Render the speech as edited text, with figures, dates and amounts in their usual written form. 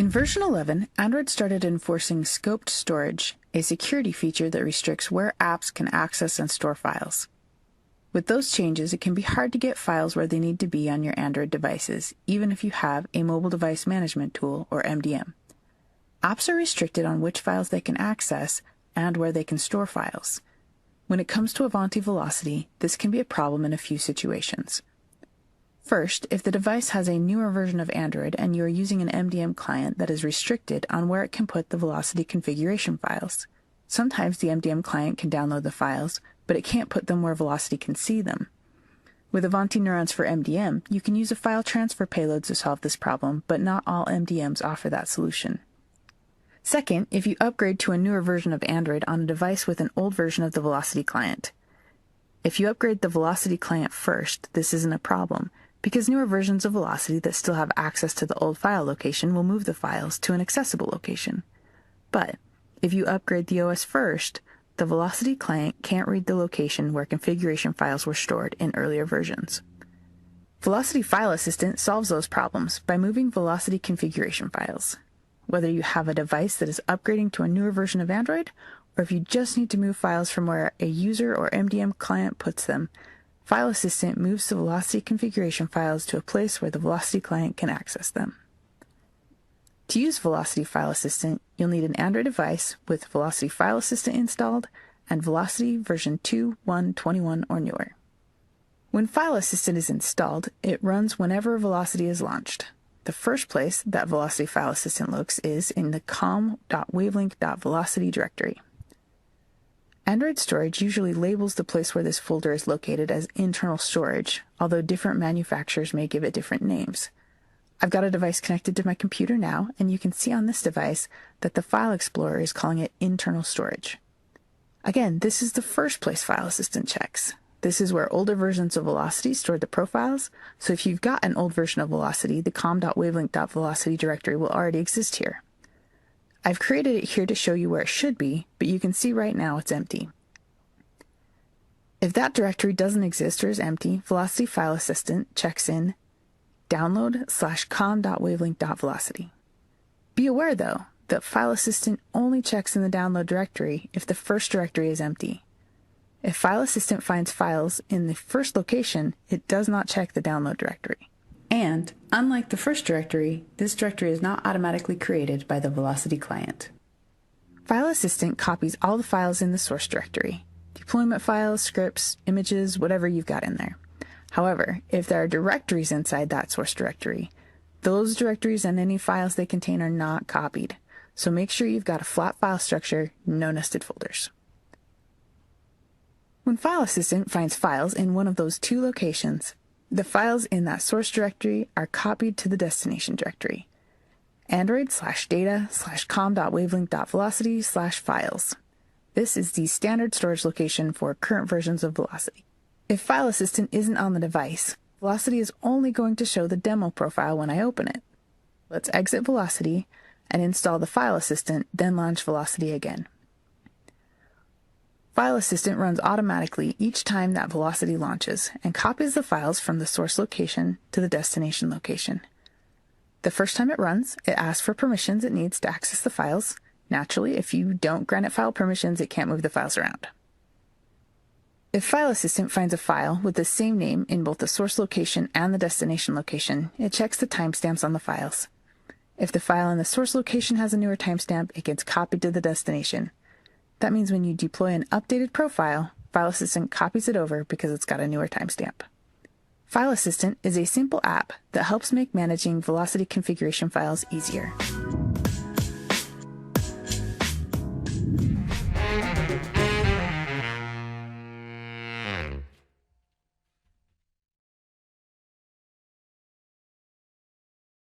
In version 11, Android started enforcing scoped storage, a security feature that restricts where apps can access and store files. With those changes, it can be hard to get files where they need to be on your Android devices, even if you have a mobile device management tool, or MDM. Apps are restricted on which files they can access and where they can store files. When it comes to Ivanti Velocity, this can be a problem in a few situations. First, if the device has a newer version of Android and you are using an MDM client that is restricted on where it can put the Velocity configuration files. Sometimes the MDM client can download the files, but it can't put them where Velocity can see them. With Ivanti Neurons for MDM, you can use a file transfer payload to solve this problem, but not all MDMs offer that solution. Second, if you upgrade to a newer version of Android on a device with an old version of the Velocity client. If you upgrade the Velocity client first, this isn't a problem, because newer versions of Velocity that still have access to the old file location will move the files to an accessible location. But if you upgrade the OS first, the Velocity client can't read the location where configuration files were stored in earlier versions. Velocity File Assistant solves those problems by moving Velocity configuration files. Whether you have a device that is upgrading to a newer version of Android, or if you just need to move files from where a user or MDM client puts them, File Assistant moves the Velocity configuration files to a place where the Velocity client can access them. To use Velocity File Assistant, you'll need an Android device with Velocity File Assistant installed and Velocity version 2.1.21 or newer. When File Assistant is installed, it runs whenever Velocity is launched. The first place that Velocity File Assistant looks is in the com.wavelength.velocity directory. Android storage usually labels the place where this folder is located as internal storage, although different manufacturers may give it different names. I've got a device connected to my computer now, and you can see on this device that the File Explorer is calling it internal storage. Again, this is the first place File Assistant checks. This is where older versions of Velocity stored the profiles, so if you've got an old version of Velocity, the com.wavelength.velocity directory will already exist here. I've created it here to show you where it should be, but you can see right now it's empty. If that directory doesn't exist or is empty, Velocity File Assistant checks in download/com.wavelength.velocity. Be aware, though, that File Assistant only checks in the download directory if the first directory is empty. If File Assistant finds files in the first location, it does not check the download directory. And, unlike the first directory, this directory is not automatically created by the Velocity client. File Assistant copies all the files in the source directory, deployment files, scripts, images, whatever you've got in there. However, if there are directories inside that source directory, those directories and any files they contain are not copied, so make sure you've got a flat file structure, no nested folders. When File Assistant finds files in one of those two locations, the files in that source directory are copied to the destination directory, android/data/com.wavelength.velocity/files. This is the standard storage location for current versions of Velocity. If File Assistant isn't on the device, Velocity is only going to show the demo profile when I open it. Let's exit Velocity and install the File Assistant, then launch Velocity again. File Assistant runs automatically each time that Velocity launches and copies the files from the source location to the destination location. The first time it runs, it asks for permissions it needs to access the files. Naturally, if you don't grant it file permissions, it can't move the files around. If File Assistant finds a file with the same name in both the source location and the destination location, it checks the timestamps on the files. If the file in the source location has a newer timestamp, it gets copied to the destination. That means when you deploy an updated profile, File Assistant copies it over because it's got a newer timestamp. File Assistant is a simple app that helps make managing Velocity configuration files easier.